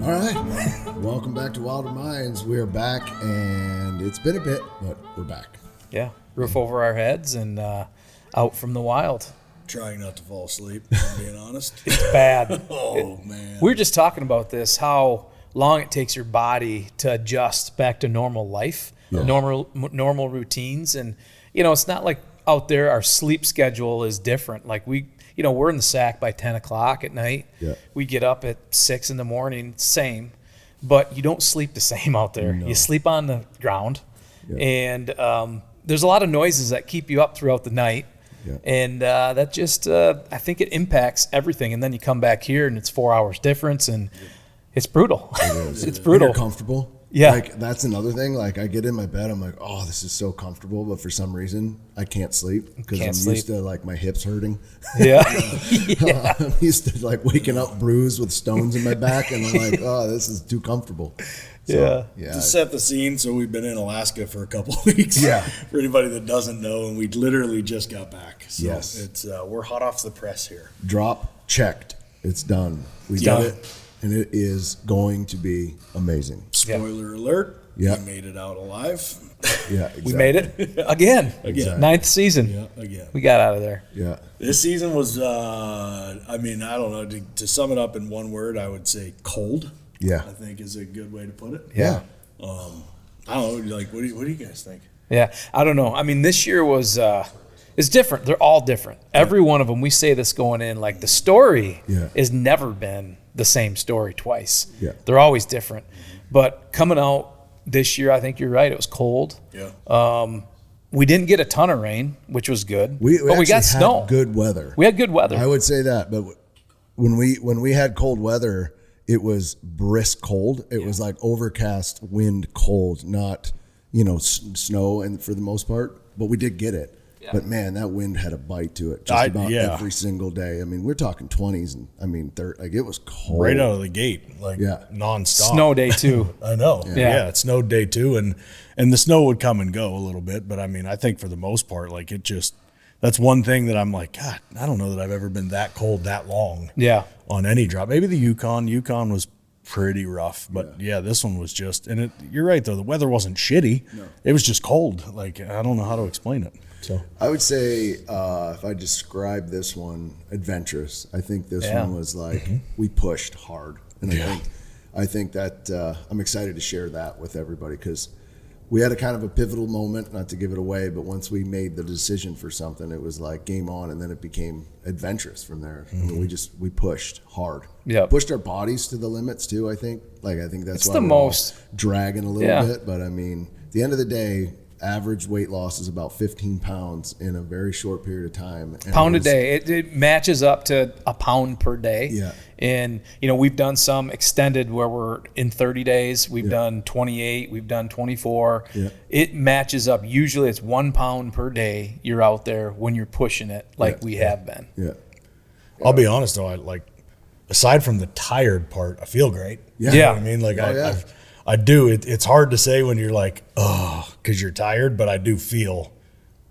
All right, welcome back to Wilder Minds. We are back, and it's been a bit, but we're back. Yeah, roof over our heads and out from the wild. Trying not to fall asleep, if I'm being honest. It's bad. Man. We were just talking about this, how long it takes your body to adjust back to normal life, normal routines. And, it's not like out there our sleep schedule is different. Like we're in the sack by 10 o'clock at night. Yeah. We get up at 6 in the morning, same. But you don't sleep the same out there. No. You sleep on the ground. Yeah. And there's a lot of noises that keep you up throughout the night. Yeah. And that just, I think it impacts everything. And then you come back here and it's 4 hours difference, and it's brutal. It is. It's brutal. You're comfortable. Yeah. Like, that's another thing. Like, I get in my bed, I'm like, oh, this is so comfortable. But for some reason, I can't sleep because I'm used to, like, my hips hurting. Yeah. I'm used to, like, waking up bruised with stones in my back. And I'm like, oh, this is too comfortable. So, yeah. To set the scene, so we've been in Alaska for a couple of weeks. Yeah. For anybody that doesn't know, and we literally just got back. So yes. It's we're hot off the press here. Drop checked. It's done. We did it, and it is going to be amazing. Spoiler alert. Yeah. We made it out alive. Yeah, exactly. We made it again. Exactly. 9th season. Yeah, again. We got out of there. Yeah. This season was, I don't know, to sum it up in one word, I would say cold. Yeah. I think is a good way to put it. Yeah. I don't know. Like, what do you guys think? Yeah. I don't know. I mean, this year was it's different. They're all different. Every one of them. We say this going in. Like, the story has never been the same story twice. Yeah. They're always different. But coming out this year, I think you're right. It was cold. Yeah. We didn't get a ton of rain, which was good. But we got snow. Had good weather. We had good weather. I would say that. But when we had cold weather, it was brisk cold. It was like overcast, wind, cold, not, snow, and for the most part. But we did get it. Yeah. But man, that wind had a bite to it just about every single day. I mean, we're talking 20s, and like, it was cold right out of the gate, like nonstop. Snow day too. I know. Yeah, it snowed day two, and the snow would come and go a little bit. But I mean, I think for the most part, like, it just. That's one thing that I'm like, God, I don't know that I've ever been that cold that long. Yeah. On any drop. Maybe the Yukon. Yukon was pretty rough. But, this one was just – and you're right, though. The weather wasn't shitty. No. It was just cold. Like, I don't know how to explain it. So I would say if I describe this one, adventurous. I think this one was like we pushed hard. And I think that I'm excited to share that with everybody because – we had a kind of a pivotal moment, not to give it away, but once we made the decision for something, it was like game on, and then it became adventurous from there. I mean, we pushed hard. Yeah, pushed our bodies to the limits too. I think that's why we're dragging a little bit. But I mean, at the end of the day, average weight loss is about 15 pounds in a very short period of time. Pound a day. It matches up to a pound per day. Yeah. And, we've done some extended where we're in 30 days. We've done 28. We've done 24. Yeah. It matches up. Usually it's 1 pound per day you're out there when you're pushing it like we have been. Yeah. I'll be honest, though. Aside from the tired part, I feel great. Yeah. You know what I mean? I do. It's hard to say when you're like, oh, because you're tired, but I do feel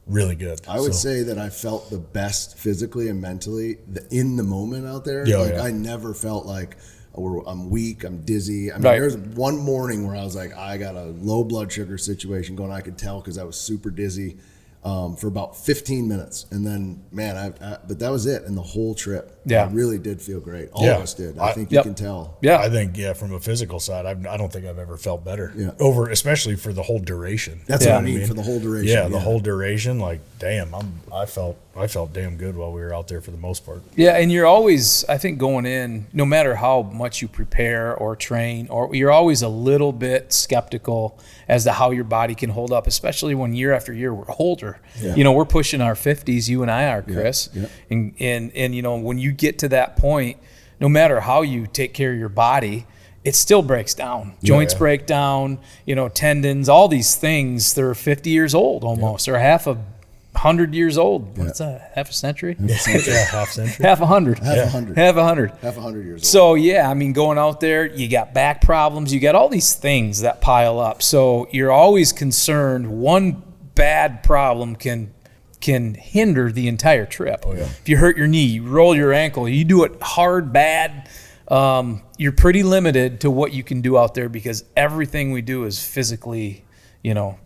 really good. I would say that I felt the best physically and mentally in the moment out there. I never felt like I'm weak, I'm dizzy. I mean, there's one morning where I was like, I got a low blood sugar situation going. I could tell because I was super dizzy for about 15 minutes. And then, man, but that was it. And the whole trip, I really did feel great. All of us did. I think you can tell. Yeah, I think, from a physical side, I don't think I've ever felt better. Yeah. Especially for the whole duration. That's what I mean, for the whole duration. Yeah, the whole duration. Like, damn, I felt damn good while we were out there for the most part. Yeah, and you're always, I think, going in, no matter how much you prepare or train, or you're always a little bit skeptical as to how your body can hold up, especially when year after year we're older. Yeah. We're pushing our 50s, you and I are, Chris. Yeah. Yeah. And when you get to that point, no matter how you take care of your body, it still breaks down. Joints break down, tendons, all these things, they're 50 years old almost, or half a 100 years old. What's that? Half a century? Half century. Half a hundred. Half a 100 years old. So, going out there, you got back problems. You got all these things that pile up. So you're always concerned one bad problem can hinder the entire trip. Oh, yeah. If you hurt your knee, you roll your ankle, you do it hard, bad, you're pretty limited to what you can do out there because everything we do is physically,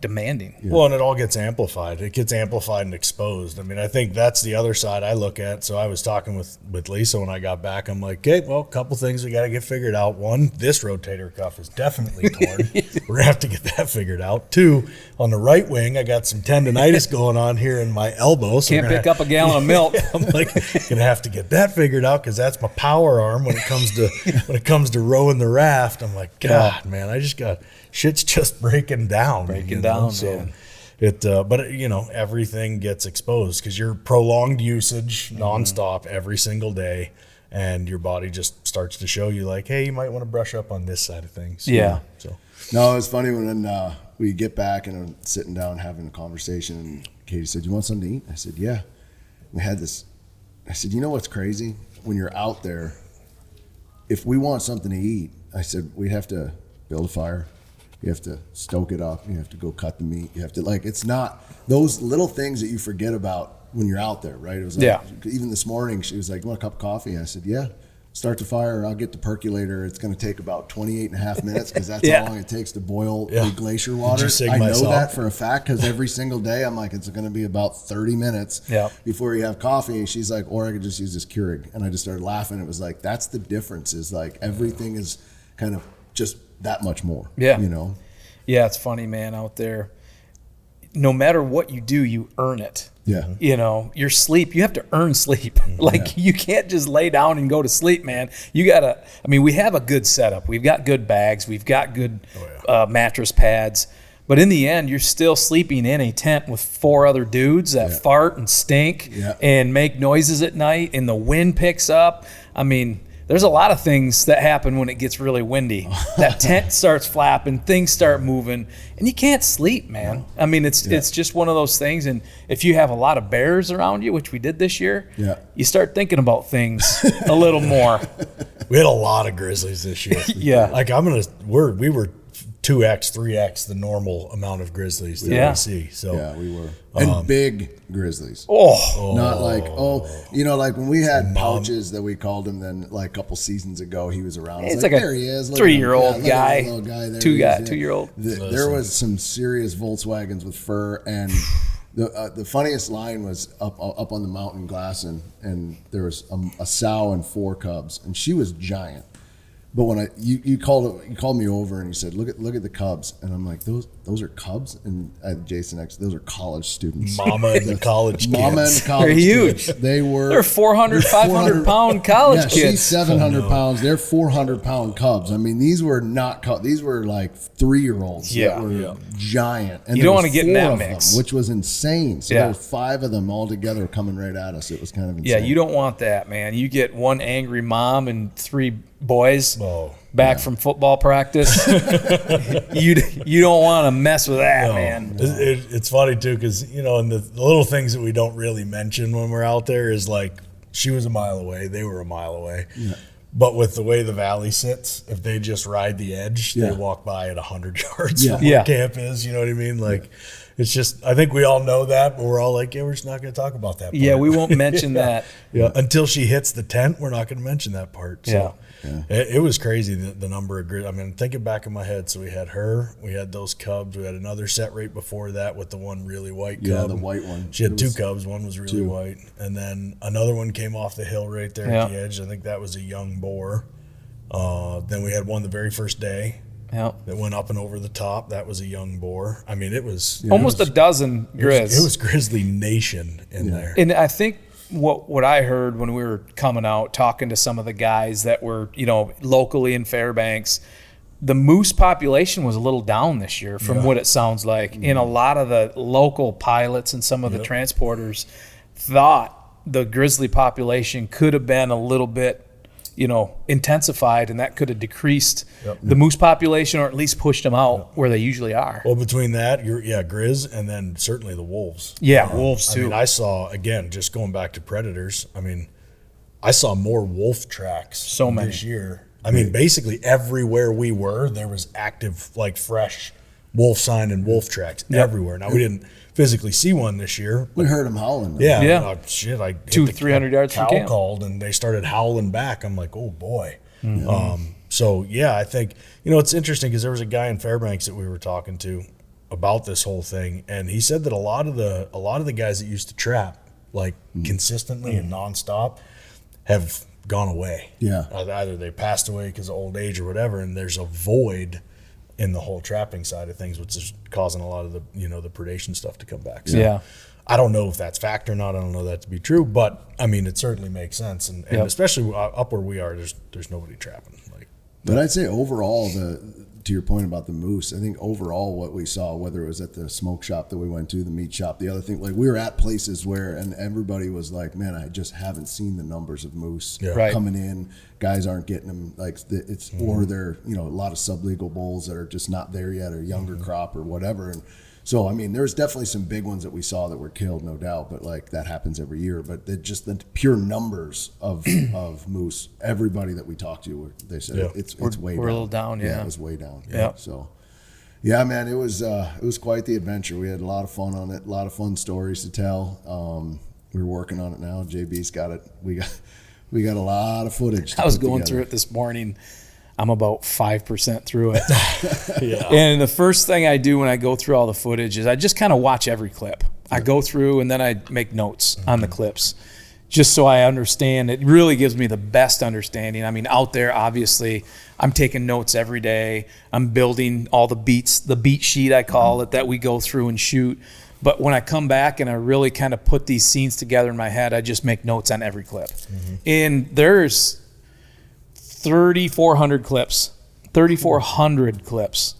demanding. Yeah. Well, and it all gets amplified. It gets amplified and exposed. I mean, I think that's the other side I look at. So I was talking with Lisa when I got back. I'm like, okay, well, a couple things we got to get figured out. One, this rotator cuff is definitely torn. We're going to have to get that figured out. Two, on the right wing, I got some tendonitis going on here in my elbow. So can't pick up a gallon of milk. I'm like, going to have to get that figured out because that's my power arm when it comes to rowing the raft. I'm like, God, man, I just got shit's just breaking down. So man. But everything gets exposed because you're prolonged usage nonstop every single day, and your body just starts to show you like, hey, you might want to brush up on this side of things. Yeah. So no, it's funny when we get back and I'm sitting down having a conversation, and Katie said, "You want something to eat?" I said, "Yeah." We had this. I said, "You know what's crazy? When you're out there, if we want something to eat," I said, "we have to build a fire. You have to stoke it up. You have to go cut the meat. You have to it's not those little things that you forget about when you're out there, right?" It was like, even this morning, she was like, "You want a cup of coffee?" I said, "Yeah." Start the fire. I'll get the percolator. It's going to take about 28 and a half minutes because that's how long it takes to boil the glacier water. I know that for a fact because every single day I'm like, it's going to be about 30 minutes before you have coffee. And she's like, or I could just use this Keurig. And I just started laughing. It was like, that's the difference is like everything is kind of just that much more. Yeah. Yeah, it's funny, man, out there. No matter what you do, you earn it. Yeah. Your sleep, you have to earn sleep. You can't just lay down and go to sleep, man. You got to, we have a good setup. We've got good bags. We've got good mattress pads. But in the end, you're still sleeping in a tent with 4 other dudes that fart and stink and make noises at night, and the wind picks up. There's a lot of things that happen when it gets really windy. That tent starts flapping, things start moving, and you can't sleep, man. It's just one of those things. And if you have a lot of bears around you, which we did this year, you start thinking about things a little more. We had a lot of grizzlies this year. We were 2x, 3x the normal amount of grizzlies that we see. So yeah, we were. And big grizzlies. Not like, like when we had pouches that we called him then like a couple seasons ago, he was around. It's like there he is. 3-year-old guy. Little guy there. 2-year-old. There was some serious Volkswagens with fur, and the funniest line was up on the mountain Glasson, and there was a sow and 4 cubs, and she was giant. But when you called me over and you said, look at the cubs, and I'm like, those are cubs, and Jason those are college students. Mama and the college kids. Mama and the college They're huge. Kids. They're 400, 500 pound college kids. She's 700 pounds. They're 400 pound cubs. These were not these were like 3-year-olds that were giant. And you don't want to get in that mix, which was insane. So there were 5 of them all together coming right at us. It was kind of insane. Yeah, you don't want that, man. You get one angry mom and 3 boys back from football practice. you don't want to mess with that, man. It's funny too because and the little things that we don't really mention when we're out there is like she was a mile away, they were a mile away. Yeah. But with the way the valley sits, if they just ride the edge, they walk by at 100 yards from where camp is. You know what I mean? Like, it's just, I think we all know that, but we're all like, we're just not going to talk about that part. Yeah, we won't mention that. Yeah, until she hits the tent, we're not going to mention that part. So it was crazy, the number of grizzlies. Thinking back in my head, so we had her, we had those cubs, we had another set right before that with the one really white cub. Yeah, the white one. She had 2 cubs, one was really white. And then another one came off the hill right there at the edge. I think that was a young boar. Then we had one the very first day. That went up and over the top. That was a young boar. It was almost a dozen grizz. It was Grizzly Nation in there. And I think what I heard when we were coming out, talking to some of the guys that were, locally in Fairbanks, the moose population was a little down this year from what it sounds like. And a lot of the local pilots and some of the transporters thought the grizzly population could have been a little bit intensified, and that could have decreased the moose population, or at least pushed them out where they usually are. Well, between that, grizz, and then certainly the wolves. Yeah, wolves too. I saw, again, just going back to predators, I saw more wolf tracks this year. Basically everywhere we were, there was active, like fresh wolf sign and wolf tracks everywhere. Now, we didn't physically see one this year. We heard them howling. Yeah. I 200-300 yards from camp. Called and they started howling back. I'm like, oh boy. So yeah, I think, it's interesting because there was a guy in Fairbanks that we were talking to about this whole thing, and he said that a lot of the guys that used to trap like consistently and nonstop have gone away. Yeah. Either they passed away because of old age or whatever, and there's a void in the whole trapping side of things, which is causing a lot of the the predation stuff to come back. So Yeah. I don't know if that's fact or not. I don't know that to be true, but I mean, it certainly makes sense, and especially up where we are, there's nobody trapping. But I'd say overall, to your point about the moose, I think overall what we saw, whether it was at the smoke shop that we went to, the meat shop, the other thing, like we were at places where, and everybody was like, man, I just haven't seen the numbers of moose coming in. Guys aren't getting them, like it's, or they're, a lot of sublegal bulls that are just not there yet, or younger crop or whatever. And so, I mean, there's definitely some big ones that we saw that were killed, no doubt, but like that happens every year. But just the pure numbers of moose, everybody that we talked to, they said it's way down. We're a little down, Yeah, it was way down. Yeah. So, yeah, man, it was quite the adventure. We had a lot of fun on it, a lot of fun stories to tell. We're working on it now. JB's got it. We got a lot of footage. I was going through it this morning. I'm about 5% through it. And the first thing I do when I go through all the footage is I just kind of watch every clip. I go through and then I make notes on the clips just so I understand. It really gives me the best understanding. I mean, out there, obviously, I'm taking notes every day. I'm building all the beats, the beat sheet, I call it, that we go through and shoot. But when I come back and I really kind of put these scenes together in my head, I just make notes on every clip. And there's 3,400 clips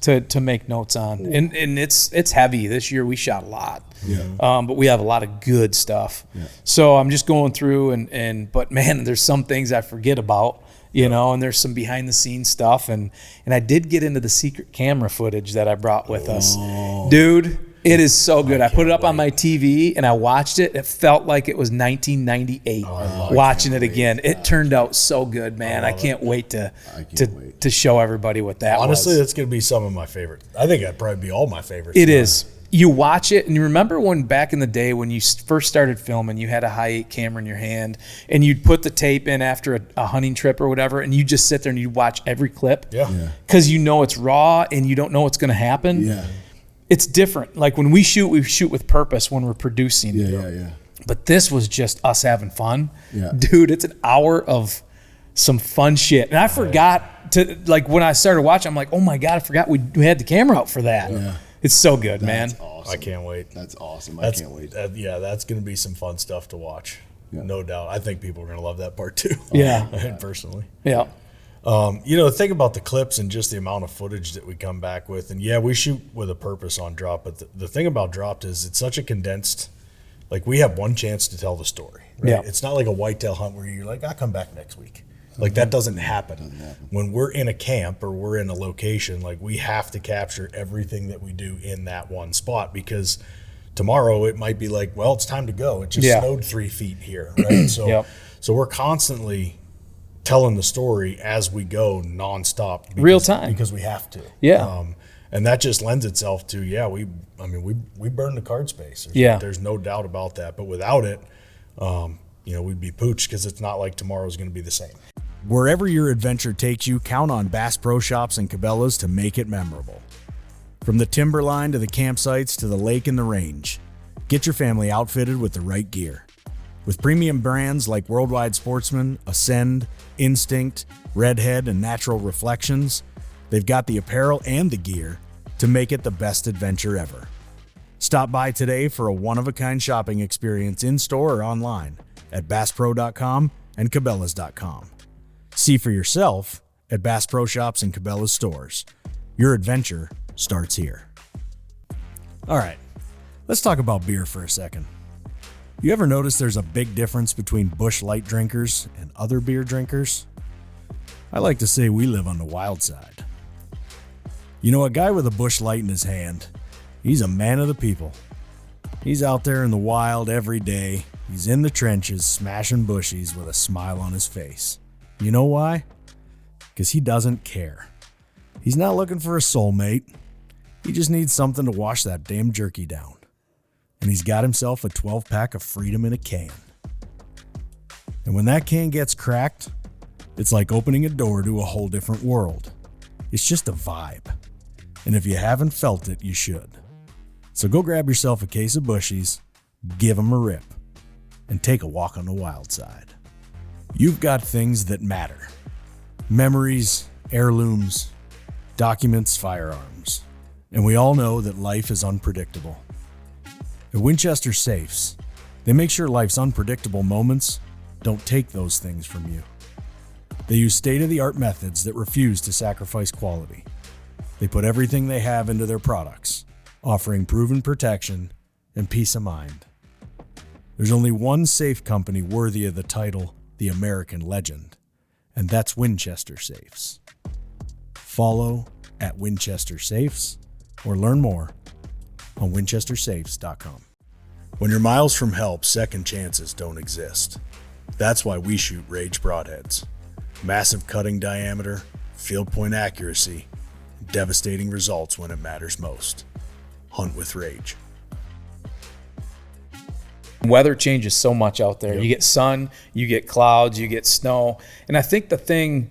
to make notes on. And it's heavy. This year we shot a lot. But we have a lot of good stuff. So I'm just going through but man, there's some things I forget about, and there's some behind the scenes stuff. And I did get into the secret camera footage that I brought with us. Dude, it is so good. I put it up on my TV and I watched it. It felt like it was 1998 watching it again. It turned out so good, man. I can't wait to show everybody what that was. Honestly, that's going to be some of my favorites. I think that'd probably be all my favorites. It is. You watch it and you remember when back in the day when you first started filming, you had a high-8 camera in your hand and you'd put the tape in after a hunting trip or whatever, and you just sit there and you watch every clip because it's raw and you don't know what's going to happen. It's different. Like when we shoot with purpose when we're producing. But this was just us having fun. Dude, it's an hour of some fun shit. And I forgot to, like, when I started watching, I'm like, oh my God, I forgot we had the camera out for that. It's so good, man. Awesome. I can't wait. That's awesome. I can't wait. That's going to be some fun stuff to watch. No doubt. I think people are going to love that part too. Personally. The thing about the clips and just the amount of footage that we come back with, and we shoot with a purpose on drop, but the thing about dropped is it's such a condensed, like we have one chance to tell the story. Right? It's not like a whitetail hunt where you're like, I'll come back next week. Like that doesn't happen. When we're in a camp or we're in a location, like we have to capture everything that we do in that one spot, because tomorrow it might be like, well, it's time to go. It just snowed 3 feet here, right? So we're constantly telling the story as we go nonstop, real time, because we have to. And that just lends itself to we burn the card space. There's no doubt about that. But without it, we'd be pooched, because it's not like tomorrow's going to be the same. Wherever your adventure takes you, count on Bass Pro Shops and Cabela's to make it memorable. From the timberline to the campsites to the lake and the range, get your family outfitted with the right gear. With premium brands like Worldwide Sportsman, Ascend, Instinct, Redhead, and Natural Reflections, they've got the apparel and the gear to make it the best adventure ever. Stop by today for a one-of-a-kind shopping experience in-store or online at BassPro.com and Cabela's.com. See for yourself at Bass Pro Shops and Cabela's stores. Your adventure starts here. All right, let's talk about beer for a second. You ever notice there's a big difference between Busch Light drinkers and other beer drinkers? I like to say we live on the wild side. A guy with a Busch Light in his hand, he's a man of the people. He's out there in the wild every day. He's in the trenches smashing bushies with a smile on his face. You know why? Because he doesn't care. He's not looking for a soulmate. He just needs something to wash that damn jerky down. And he's got himself a 12-pack of Freedom in a can. And when that can gets cracked, It's like opening a door to a whole different world. It's just a vibe. And if you haven't felt it, you should. So go grab yourself a case of Bushies, give them a rip, and take a walk on the wild side. You've got things that matter. Memories, heirlooms, documents, firearms. And we all know that life is unpredictable. At Winchester Safes, they make sure life's unpredictable moments don't take those things from you. They use state-of-the-art methods that refuse to sacrifice quality. They put everything they have into their products, offering proven protection and peace of mind. There's only one safe company worthy of the title, the American Legend, and that's Winchester Safes. Follow at Winchester Safes or learn more on winchestersafes.com. When you're miles from help, second chances don't exist. That's why we shoot Rage broadheads. Massive cutting diameter, field point accuracy, devastating results when it matters most. Hunt with Rage. Weather changes so much out there. Yep. You get sun, you get clouds, you get snow. And I think the thing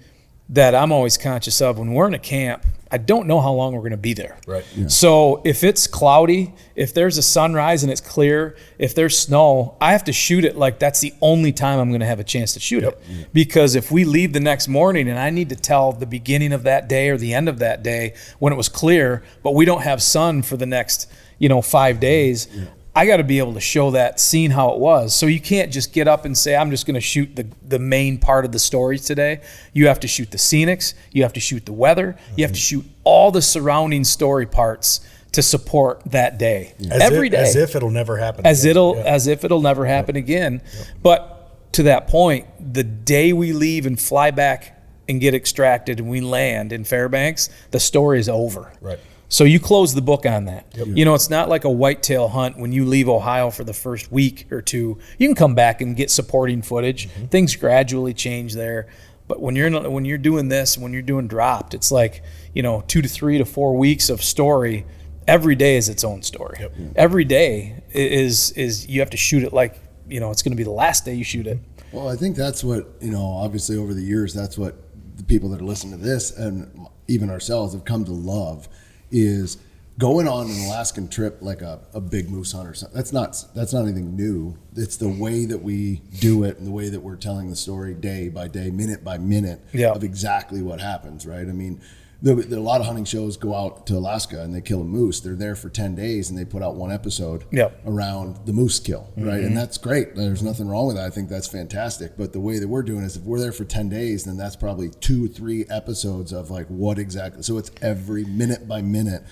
that I'm always conscious of when we're in a camp, I don't know how long we're going to be there. Right. Yeah. So if it's cloudy, if there's a sunrise and it's clear, if there's snow, I have to shoot it like that's the only time I'm going to have a chance to shoot it. Yeah. Because if we leave the next morning and I need to tell the beginning of that day or the end of that day when it was clear, but we don't have sun for the next, 5 days, I got to be able to show that scene how it was. So you can't just get up and say, I'm just going to shoot the main part of the story today. You have to shoot the scenics. You have to shoot the weather. You have to shoot all the surrounding story parts to support that day. Every day. As if it'll never happen as again. As if it'll never happen again. But to that point, the day we leave and fly back and get extracted and we land in Fairbanks, the story is over. Right. So you close the book on that. Yep. It's not like a whitetail hunt when you leave Ohio for the first week or two. You can come back and get supporting footage. Mm-hmm. Things gradually change there. But when you're doing this, when you're doing dropped, it's like 2 to 3 to 4 weeks of story. Every day is its own story. Yep. Every day is you have to shoot it like it's going to be the last day you shoot it. Well, I think that's what obviously over the years, that's what the people that are listening to this and even ourselves have come to love. Is going on an Alaskan trip like a big moose hunt or something. That's not anything new. It's the way that we do it and the way that we're telling the story day by day, minute by minute of exactly what happens, right? I mean, a lot of hunting shows go out to Alaska and they kill a moose. They're there for 10 days and they put out one episode around the moose kill, right? And that's great. There's nothing wrong with that. I think that's fantastic. But the way that we're doing is if we're there for 10 days, then that's probably 2 or 3 episodes of like what exactly. So it's every minute by minute.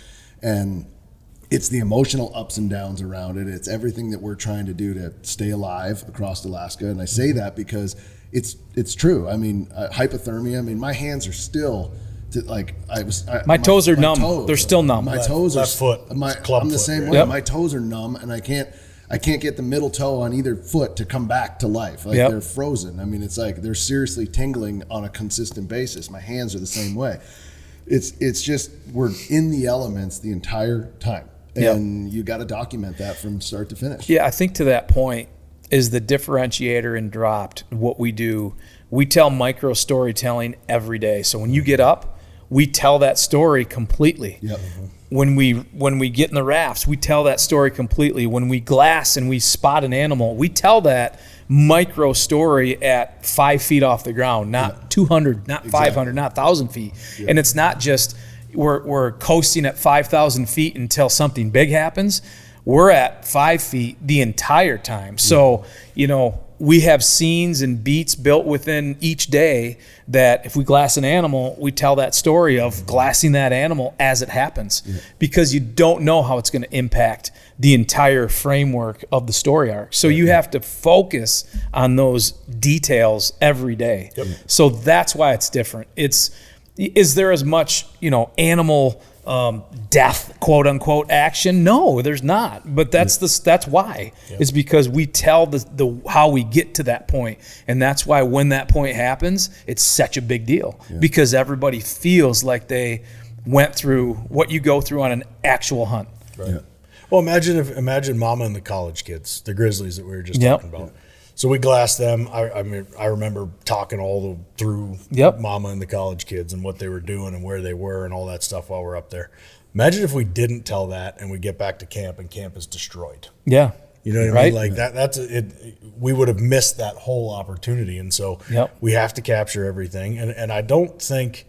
And it's the emotional ups and downs around it. It's everything that we're trying to do to stay alive across Alaska. And I say that because it's true. I mean, hypothermia, my hands are still... my toes are numb. They're still numb. My toes are left foot. I'm the same way. Yep. My toes are numb, and I can't get the middle toe on either foot to come back to life. They're frozen. It's like they're seriously tingling on a consistent basis. My hands are the same way. It's just we're in the elements the entire time, and you got to document that from start to finish. Yeah, I think to that point is the differentiator in dropped. What we do, we tell micro storytelling every day. So when you get up, we tell that story completely. Yep. When we get in the rafts, we tell that story completely. When we glass and we spot an animal, we tell that micro story at 5 feet off the ground, not 200, not 500, not 1,000 feet. Yep. And it's not just we're coasting at 5,000 feet until something big happens. We're at 5 feet the entire time. So, we have scenes and beats built within each day that if we glass an animal, we tell that story of glassing that animal as it happens because you don't know how it's going to impact the entire framework of the story arc. So you have to focus on those details every day. Yep. So that's why it's different. Is there as much, animal death, quote unquote, action? No, there's not. But that's why. Yep. It's because we tell the how we get to that point, and that's why when that point happens, it's such a big deal because everybody feels like they went through what you go through on an actual hunt. Right. Yeah. Well, imagine Mama and the college kids, the grizzlies that we were just talking about. So we glassed them. I mean, I remember talking through Mama and the college kids and what they were doing and where they were and all that stuff while we're up there. Imagine if we didn't tell that and we get back to camp and camp is destroyed. Yeah. You know what I mean? Like that's it. We would have missed that whole opportunity. And so we have to capture everything. And I don't think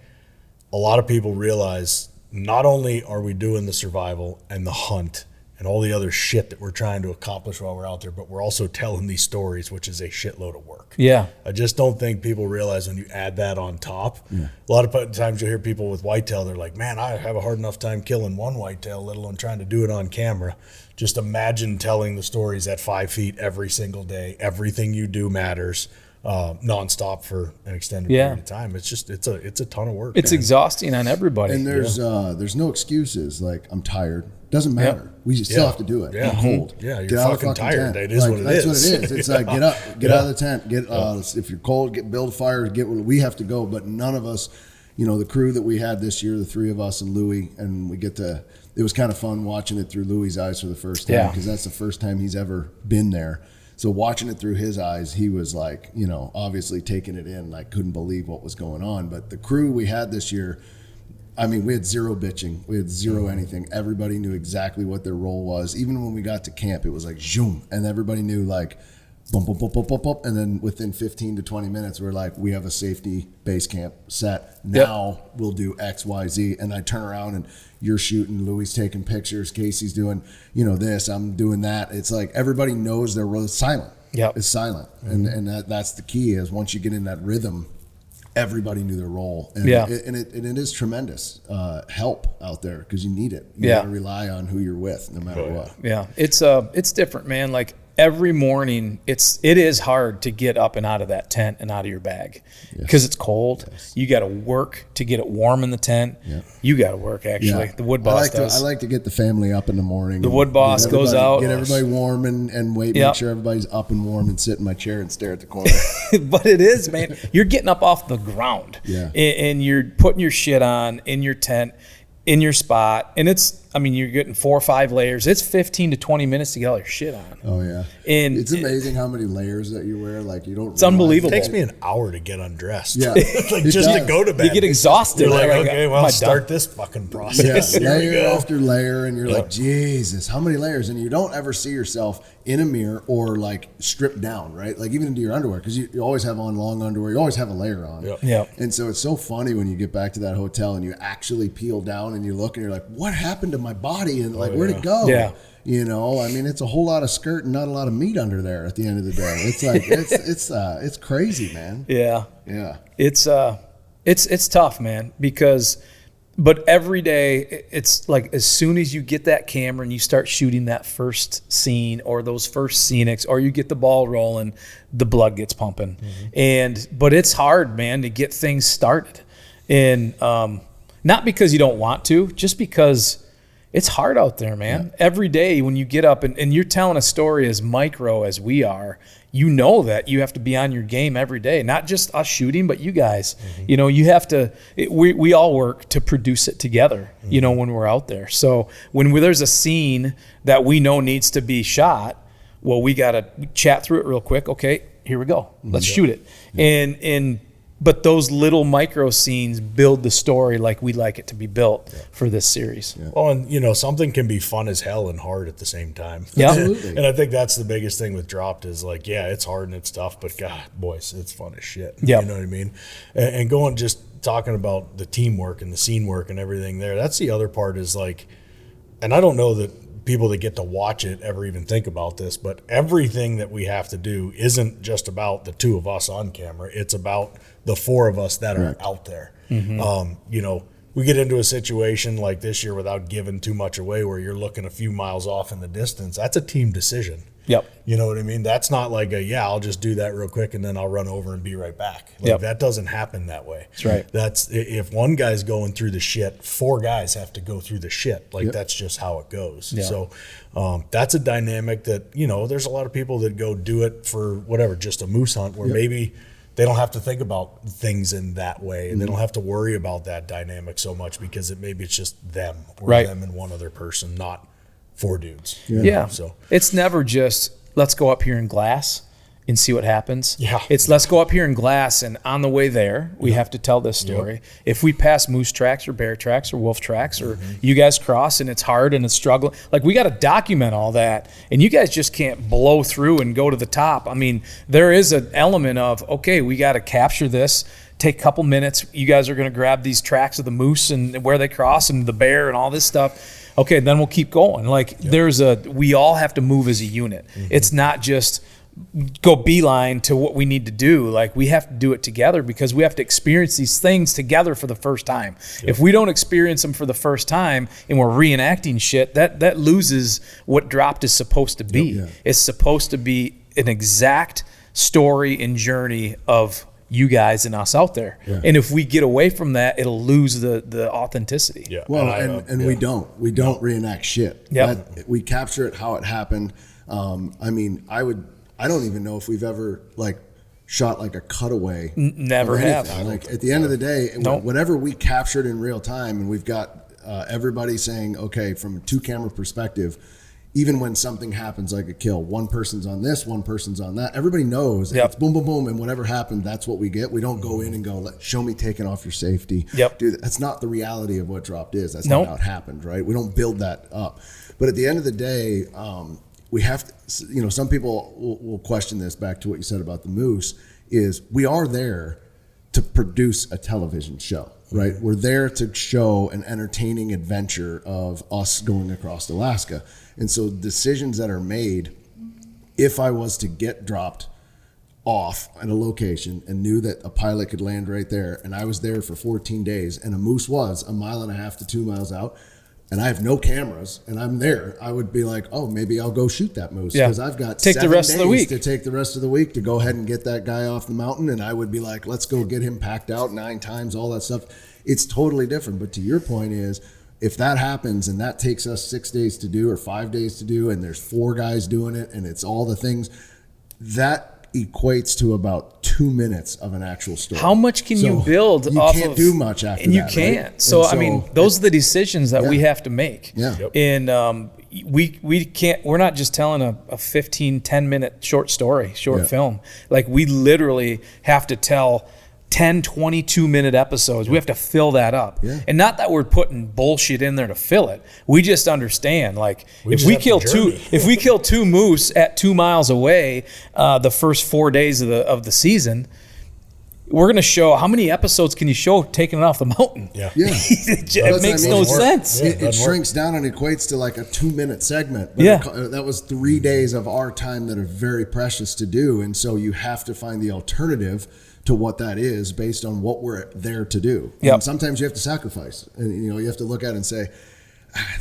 a lot of people realize not only are we doing the survival and the hunt and all the other shit that we're trying to accomplish while we're out there, but we're also telling these stories, which is a shitload of work. Yeah. I just don't think people realize when you add that on top. A lot of times you'll hear people with whitetail, they're like, man, I have a hard enough time killing one whitetail, let alone trying to do it on camera. Just imagine telling the stories at 5 feet every single day. Everything you do matters. Nonstop for an extended period of time. It's just it's a ton of work. It's exhausting on everybody. And there's no excuses. Like, I'm tired. Doesn't matter. We still have to do it. Yeah. I'm cold. Yeah, you're get out fucking of the tired. Tent. It is what it is. That's what it is. It's like get up, get out of the tent. Get if you're cold, build a fire. We have to go. But none of us, the crew that we had this year, the three of us and Louis, and we get to. It was kind of fun watching it through Louis' eyes for the first time because that's the first time he's ever been there. So watching it through his eyes, he was like, obviously taking it in, like couldn't believe what was going on. But the crew we had this year, I mean, we had zero bitching. We had zero anything. Everybody knew exactly what their role was. Even when we got to camp, it was like, zoom. And everybody knew like, bump, bump, bump, bump, bump, bump. And then within 15 to 20 minutes, we're like, we have a safety base camp set. Now we'll do X, Y, Z. And I turn around and you're shooting, Louis taking pictures, Casey's doing, this, I'm doing that. It's like everybody knows their role. It's silent. It's silent. And that's the key is once you get in that rhythm, everybody knew their role. And it is tremendous help out there because you need it. You gotta rely on who you're with no matter what. Yeah. It's different, man. Like every morning it is hard to get up and out of that tent and out of your bag because it's cold. You got to work to get it warm in the tent. You got to work actually. The wood boss does. I like to get the family up in the morning. The wood boss goes out. Get everybody warm and wait, make sure everybody's up and warm and sit in my chair and stare at the corner. But it is, man. You're getting up off the ground and you're putting your shit on in your tent, in your spot. And you're getting 4 or 5 layers. It's 15 to 20 minutes to get all your shit on. Oh, yeah. And it's amazing how many layers that you wear. Like, you don't. It's unbelievable. It takes me an hour to get undressed. Yeah. To go to bed. You get exhausted. You're like, okay, well, start this fucking process. Layer after layer. And you're like, Jesus, how many layers? And you don't ever see yourself in a mirror or like stripped down, right? Like even into your underwear, because you always have on long underwear. You always have a layer on. And so it's so funny when you get back to that hotel and you actually peel down and you look and you're like, what happened to my body? And like, where'd it go? It's a whole lot of skirt and not a lot of meat under there at the end of the day. It's like it's crazy, man. It's tough, man, but every day it's like as soon as you get that camera and you start shooting that first scene or those first scenics or you get the ball rolling, the blood gets pumping. But it's hard, man, to get things started. And not because you don't want to, just because it's hard out there, man. Every day when you get up and you're telling a story as micro as we are, that you have to be on your game every day, not just us shooting, but you guys. You have to, we all work to produce it together, when we're out there. So when there's a scene that we know needs to be shot, well, we got to chat through it real quick. Okay, here we go. Let's shoot it. But those little micro scenes build the story like we'd like it to be built for this series. Well, and something can be fun as hell and hard at the same time. Absolutely. And I think that's the biggest thing with Dropped is like, it's hard and it's tough, but God, boys, it's fun as shit. You know what I mean? And going just talking about the teamwork and the scene work and everything there, that's the other part is like, and I don't know that people that get to watch it ever even think about this, but everything that we have to do isn't just about the 2 of us on camera. It's about the 4 of us that are out there. We get into a situation like this year without giving too much away where you're looking a few miles off in the distance. That's a team decision. You know what I mean? That's not like I'll just do that real quick and then I'll run over and be right back. That doesn't happen that way. That's right. That's if one guy's going through the shit, 4 guys have to go through the shit. That's just how it goes. So that's a dynamic that, there's a lot of people that go do it for whatever, just a moose hunt where maybe they don't have to think about things in that way and they don't have to worry about that dynamic so much because maybe it's just them or them and one other person, not 4 dudes. So it's never just let's go up here and glass. and see what happens. Yeah. It's let's go up here in glass, and on the way there, we have to tell this story. If we pass moose tracks or bear tracks or wolf tracks, or you guys cross and it's hard and it's struggling, like we got to document all that. And you guys just can't blow through and go to the top. I mean, there is an element of, okay, we got to capture this, take a couple minutes. You guys are going to grab these tracks of the moose and where they cross and the bear and all this stuff. Okay, then we'll keep going. Like we all have to move as a unit. It's not just go beeline to what we need to do. Like we have to do it together because we have to experience these things together for the first time. If we don't experience them for the first time and we're reenacting shit, that loses what Dropped is supposed to be. It's supposed to be an exact story and journey of you guys and us out there. And if we get away from that, it'll lose the authenticity. Well, and we don't reenact shit. We capture it how it happened. I mean, I don't even know if we've ever like shot like a cutaway. Never have. Like at the end of the day, whatever we captured in real time, and we've got everybody saying, okay, from a 2-camera perspective, even when something happens like a kill, one person's on this, one person's on that. Everybody knows it's boom, boom, boom, and whatever happened, that's what we get. We don't go in and go, show me taking off your safety. Dude, that's not the reality of what Dropped is. That's not how it happened, right? We don't build that up. But at the end of the day, we have to, you know, some people will question this, back to what you said about the moose, is we are there to produce a television show, right? We're there to show an entertaining adventure of us going across Alaska. And so decisions that are made, if I was to get dropped off at a location and knew that a pilot could land right there, and I was there for 14 days and a moose was 1.5 miles to 2 miles out, and I have no cameras and I'm there, I would be like, oh, maybe I'll go shoot that moose because I've got 7 days to take the rest of the week to go ahead and get that guy off the mountain. And I would be like, let's go get him packed out 9 times, all that stuff. It's totally different. But to your point is, if that happens and that takes us 6 days to do or 5 days to do, and there's 4 guys doing it and it's all the things, that equates to about 2 minutes of an actual story. How much can you build you off can't of, do much after and that, you can't. Right? So I mean, those are the decisions that we have to make. And we can't, we're not just telling a 10 minute short film. Like we literally have to tell 10, 22-minute episodes. We have to fill that up. And not that we're putting bullshit in there to fill it. We just understand, like, if we kill 2 moose at 2 miles away the first 4 days of the season, we're going to show how many episodes can you show taking it off the mountain? It makes no sense. It shrinks down and equates to like a 2-minute segment. But that was 3 days of our time that are very precious to do. And so you have to find the alternative to what that is based on what we're there to do. And sometimes you have to sacrifice, and you have to look at it and say,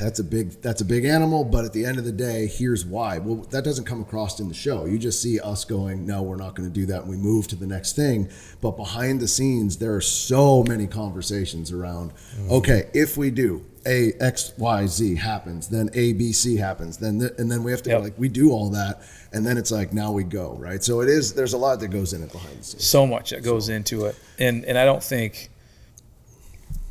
that's a big animal, but at the end of the day, here's why. Well, that doesn't come across in the show. You just see us going, no, we're not going to do that, and we move to the next thing. But behind the scenes, there are so many conversations around, okay, if we do A, X, Y, Z happens, then A, B, C happens, and then we have to we do all that, and then it's like, now we go, right? So there's a lot that goes in it behind the scenes. So much that goes into it. And I don't think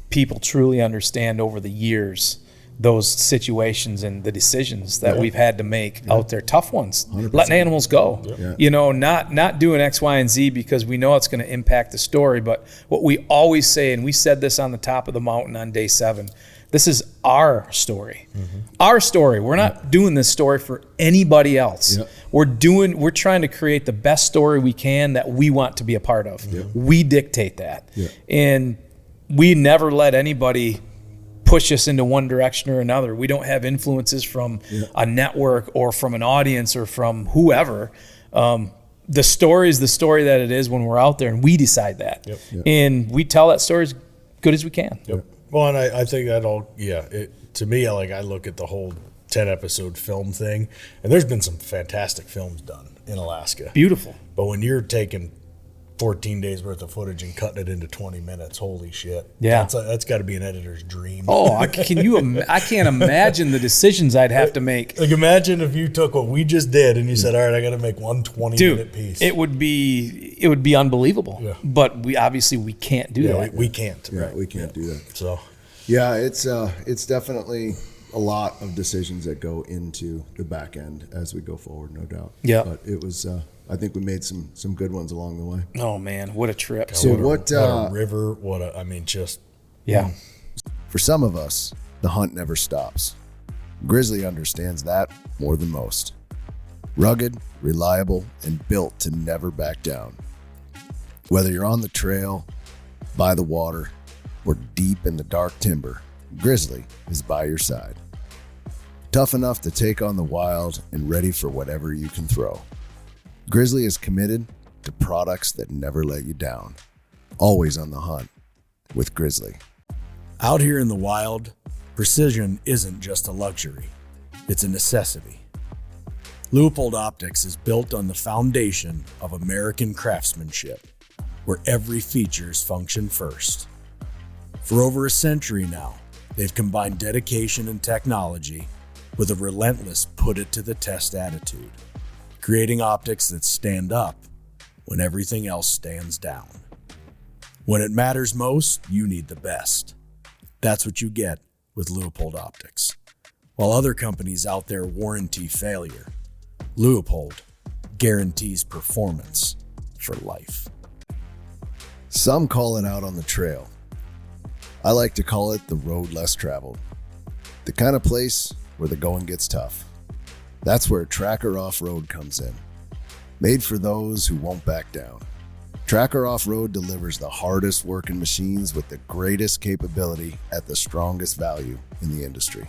people truly understand over the years those situations and the decisions that we've had to make out there, tough ones, 100%. Letting animals go, not doing X, Y, and Z because we know it's going to impact the story. But what we always say, and we said this on the top of the mountain on day 7, this is our story. Our story. We're not doing this story for anybody else. We're trying to create the best story we can that we want to be a part of. We dictate that. And we never let anybody push us into one direction or another. We don't have influences from a network or from an audience or from whoever. The story is the story that it is when we're out there, and we decide that. And we tell that story as good as we can. Well, and I think that to me, I look at the whole 10-episode film thing, and there's been some fantastic films done in Alaska. Beautiful. But when you're taking 14 days worth of footage and cutting it into 20 minutes, holy shit. That's got to be an editor's dream. I can't imagine the decisions I'd have to make. Like, imagine if you took what we just did and you said, all right, I got to make one 20-minute piece. It would be unbelievable. But we can't do that. We can't. Right, we can't do that. So, it's definitely a lot of decisions that go into the back end as we go forward, no doubt. But it was I think we made some good ones along the way. Oh man, what a trip. So what a river, Yeah. For some of us, the hunt never stops. Grizzly understands that more than most. Rugged, reliable, and built to never back down. Whether you're on the trail, by the water, or deep in the dark timber, Grizzly is by your side. Tough enough to take on the wild and ready for whatever you can throw. Grizzly is committed to products that never let you down. Always on the hunt with Grizzly. Out here in the wild, precision isn't just a luxury, it's a necessity. Leupold Optics is built on the foundation of American craftsmanship, where every features function first. For over a century now, they've combined dedication and technology with a relentless put-it-to-the-test attitude, creating optics that stand up when everything else stands down. When it matters most, you need the best. That's what you get with Leupold Optics. While other companies out there warranty failure, Leupold guarantees performance for life. Some call it out on the trail. I like to call it the road less traveled. The kind of place where the going gets tough. That's where Tracker Off-Road comes in. Made for those who won't back down. Tracker Off-Road delivers the hardest working machines with the greatest capability at the strongest value in the industry.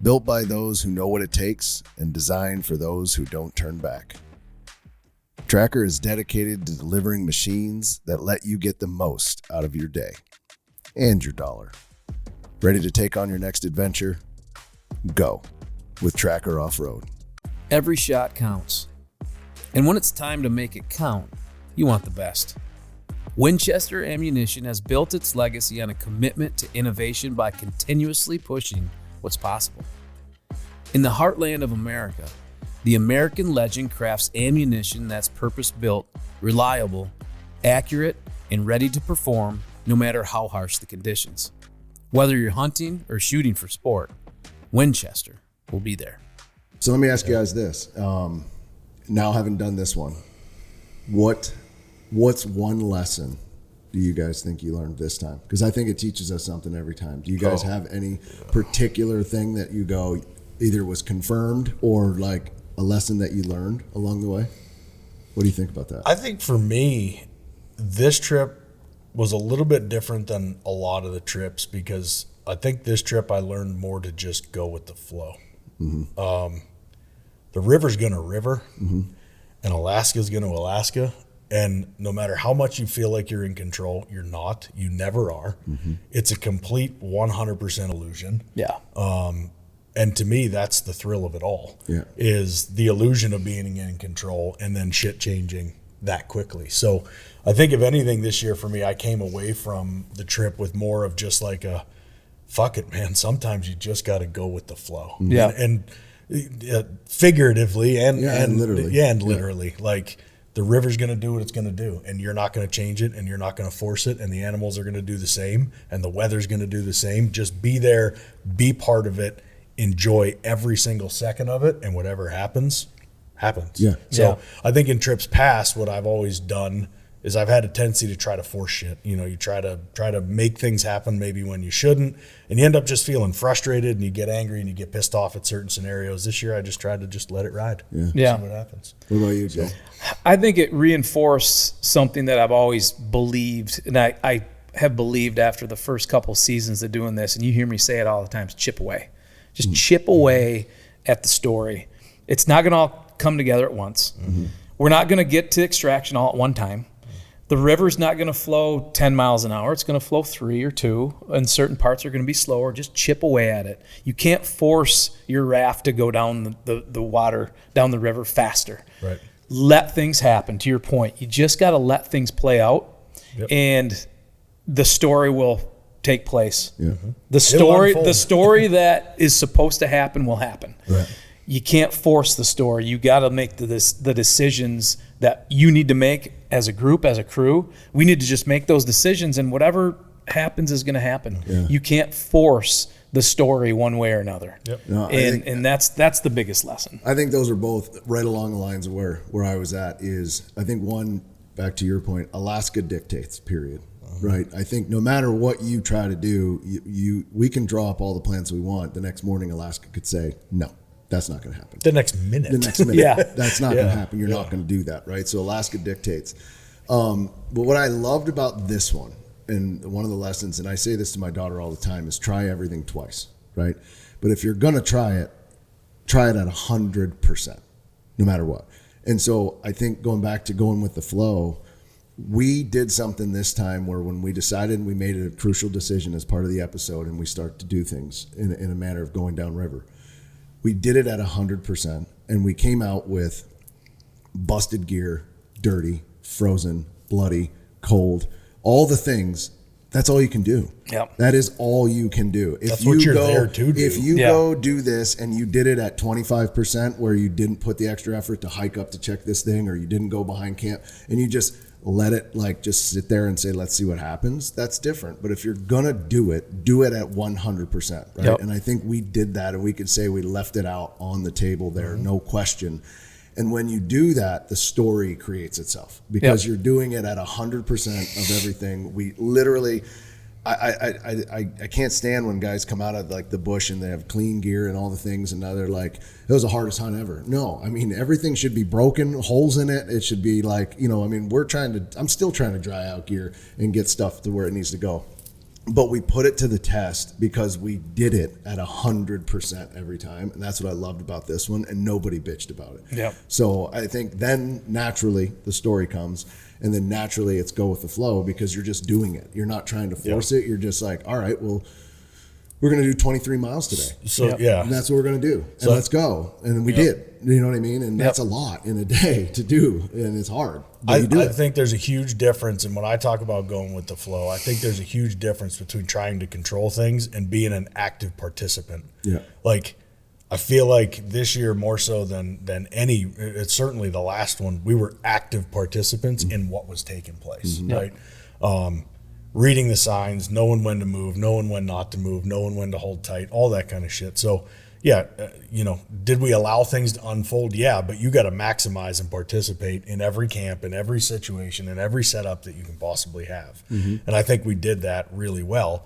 Built by those who know what it takes and designed for those who don't turn back. Tracker is dedicated to delivering machines that let you get the most out of your day and your dollar. Ready to take on your next adventure? Go with Tracker Off-Road. Every shot counts. And when it's time to make it count, you want the best. Winchester Ammunition has built its legacy on a commitment to innovation by continuously pushing what's possible. In the heartland of America, the American legend crafts ammunition that's purpose-built, reliable, accurate, and ready to perform no matter how harsh the conditions. Whether you're hunting or shooting for sport, Winchester will be there. So let me ask you guys this. Now having done this one, what's one lesson do you guys think you learned this time? Because I think it teaches us something every time. Do you guys have any particular thing that you go either was confirmed or like a lesson that you learned along the way? What do you think about that? I think for me, this trip was a little bit different than a lot of the trips because I think this trip I learned more to just go with the flow. Mm-hmm. The river's going to river, mm-hmm. and Alaska's going to Alaska. And no matter how much you feel like you're in control, you're not. You never are. Mm-hmm. It's a complete 100% illusion. Yeah. And to me, that's the thrill of it all. Yeah. Is the illusion of being in control and then shit changing that quickly. So I think if anything this year for me, I came away from the trip with more of just like a, fuck it, man. Sometimes you just got to go with the flow. Yeah. And figuratively and literally. Yeah, and literally. Yeah. Like the river's going to do what it's going to do, and you're not going to change it, and you're not going to force it, and the animals are going to do the same, and the weather's going to do the same. Just be there, be part of it, enjoy every single second of it, and whatever happens. Yeah. So I think in trips past, what I've always done is I've had a tendency to try to force shit. You know, you try to make things happen maybe when you shouldn't, and you end up just feeling frustrated, and you get angry, and you get pissed off at certain scenarios. This year, I just tried to just let it ride. Yeah. See what happens. What about you, Jay? I think it reinforced something that I've always believed, and I have believed after the first couple seasons of doing this, and you hear me say it all the time, chip away. Just chip away at the story. It's not going to all come together at once. Mm-hmm. We're not going to get to extraction all at one time. The river's not going to flow 10 miles an hour. It's going to flow 3 or 2, and certain parts are going to be slower. Just chip away at it. You can't force your raft to go down the water, down the river faster. Right. Let things happen, to your point. You just got to let things play out, and the story will take place. Yeah. The story that is supposed to happen will happen. Right. You can't force the story. You got to make the decisions that you need to make as a group, as a crew. We need to just make those decisions, and whatever happens is going to happen. Yeah. You can't force the story one way or another. Yep. No, And that's the biggest lesson. I think those are both right along the lines of where I was at. Is I think one, back to your point, Alaska dictates, period. Right. I think no matter what you try to do, we can draw up all the plans we want. The next morning, Alaska could say, no, that's not going to happen. The next minute. Yeah. That's not going to happen. You're not going to do that. Right. So Alaska dictates. But what I loved about this one, and one of the lessons, and I say this to my daughter all the time, is try everything twice. Right. But if you're going to try it at 100%, no matter what. And so I think going back to going with the flow, we did something this time where when we decided, we made a crucial decision as part of the episode, and we start to do things in a manner of going downriver. We did it at 100%, and we came out with busted gear, dirty, frozen, bloody, cold, all the things. That's all you can do. Yep. That is all you can do. That's what you're there to do. If you go do this and you did it at 25% where you didn't put the extra effort to hike up to check this thing, or you didn't go behind camp and you just let it just sit there and say, let's see what happens, that's different. But if you're going to do it at 100%, right? Yep. And I think we did that, and we could say we left it out on the table there, no question. And when you do that, the story creates itself because you're doing it at 100% of everything. We literally, I can't stand when guys come out of like the bush and they have clean gear and all the things, and now they're like, it was the hardest hunt ever. No, I mean, everything should be broken, holes in it. It should be like, I mean, I'm still trying to dry out gear and get stuff to where it needs to go. But we put it to the test because we did it at 100% every time. And that's what I loved about this one. And nobody bitched about it. Yep. So I think then naturally the story comes, and then naturally it's go with the flow because you're just doing it. You're not trying to force it. You're just like, all right, well, we're going to do 23 miles today. So, And that's what we're going to do. And let's go. And we did. You know what I mean? And that's a lot in a day to do. And it's hard. I think there's a huge difference. And when I talk about going with the flow, I think there's a huge difference between trying to control things and being an active participant. Yeah. Like, I feel like this year more so than any, it's certainly the last one, we were active participants in what was taking place, right? Reading the signs, knowing when to move, knowing when not to move, knowing when to hold tight, all that kind of shit. So, did we allow things to unfold? Yeah, but you got to maximize and participate in every camp, in every situation, in every setup that you can possibly have. And I think we did that really well.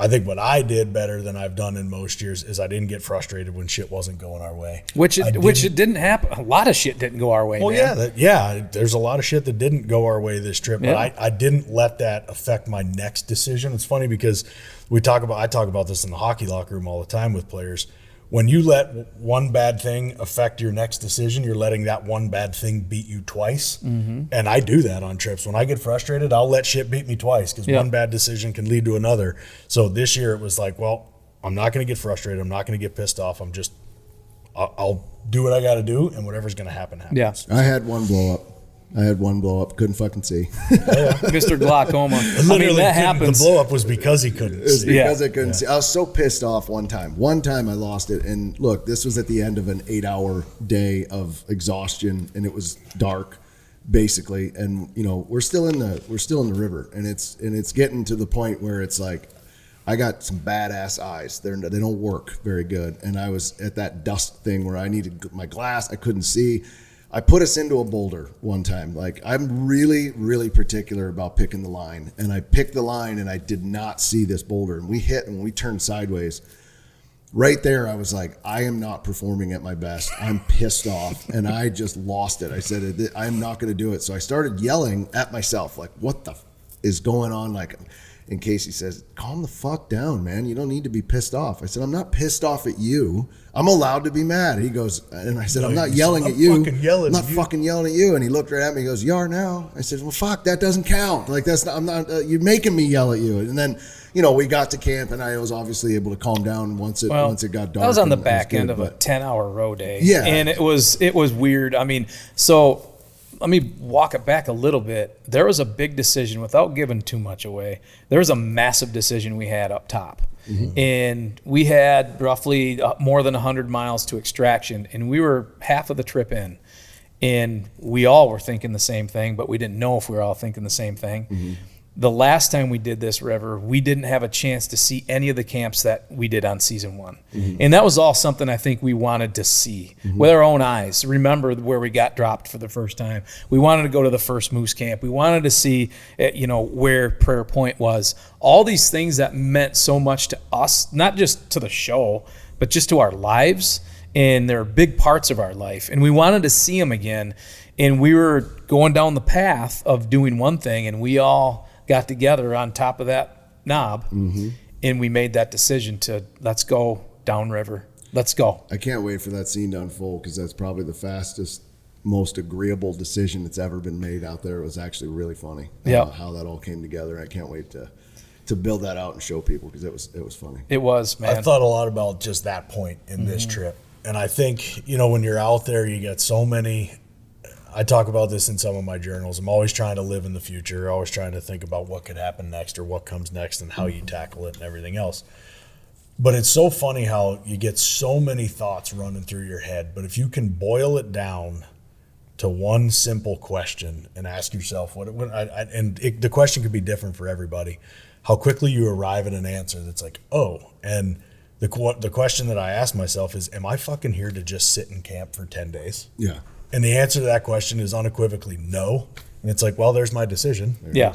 I think what I did better than I've done in most years is I didn't get frustrated when shit wasn't going our way. Which it didn't happen. A lot of shit didn't go our way. Well, man. there's a lot of shit that didn't go our way this trip, but I didn't let that affect my next decision. It's funny because I talk about this in the hockey locker room all the time with players. When you let one bad thing affect your next decision, you're letting that one bad thing beat you twice. And I do that on trips. When I get frustrated, I'll let shit beat me twice because one bad decision can lead to another. So this year it was like, well, I'm not going to get frustrated. I'm not going to get pissed off. I'll do what I got to do, and whatever's going to happen happens. Yeah. I had one blow up. Couldn't fucking see. Mr. Glaucoma. Literally, that happens. The blow up was because he couldn't It's see. because I couldn't see. I was so pissed off one time. One time I lost it, and look, this was at the end of an 8-hour day of exhaustion, and it was dark, basically. And we're still in the river, and it's getting to the point where it's like, I got some badass eyes. They don't work very good, and I was at that dust thing where I needed my glass. I couldn't see. I put us into a boulder one time. Like, I'm really, really particular about picking the line. And I picked the line, and I did not see this boulder. And we hit, and we turned sideways. Right there, I was like, I am not performing at my best. I'm pissed off. And I just lost it. I said, I'm not going to do it. So I started yelling at myself, like, what the is going on? Like, and Casey says, calm the fuck down, man. You don't need to be pissed off. I said, I'm not pissed off at you. I'm allowed to be mad. He goes, and I said, I'm not yelling at you. I'm not fucking yelling at you. And he looked right at me. He goes, you are now. I said, well, fuck, that doesn't count. Like, that's not, I'm not, you're making me yell at you. And then, we got to camp, and I was obviously able to calm down once it got dark. I was on the back end of a 10-hour row day. Yeah. And it was weird. I mean, so let me walk it back a little bit. There was a big decision, without giving too much away. There was a massive decision we had up top. And we had roughly more than 100 miles to extraction, and we were half of the trip in. And we all were thinking the same thing, but we didn't know if we were all thinking the same thing. the last time we did this river, we didn't have a chance to see any of the camps that we did on season 1. And that was all something I think we wanted to see with our own eyes. Remember where we got dropped for the first time. We wanted to go to the first moose camp. We wanted to see, where Prayer Point was. All these things that meant so much to us, not just to the show, but just to our lives. And they're big parts of our life. And we wanted to see them again. And we were going down the path of doing one thing, and we all got together on top of that knob, and we made that decision to let's go downriver. Let's go. I can't wait for that scene to unfold, because that's probably the fastest, most agreeable decision that's ever been made out there. It was actually really funny how that all came together. I can't wait to build that out and show people, because it was funny. It was, man. I thought a lot about just that point in this trip. And I think, when you're out there, you get so many. I talk about this in some of my journals. I'm always trying to live in the future, always trying to think about what could happen next or what comes next and how you tackle it and everything else. But it's so funny how you get so many thoughts running through your head. But if you can boil it down to one simple question and ask yourself, the question could be different for everybody, how quickly you arrive at an answer that's like, oh, and the question that I ask myself is, am I fucking here to just sit in camp for 10 days? Yeah. And the answer to that question is unequivocally no. And it's like, well, there's my decision. Yeah.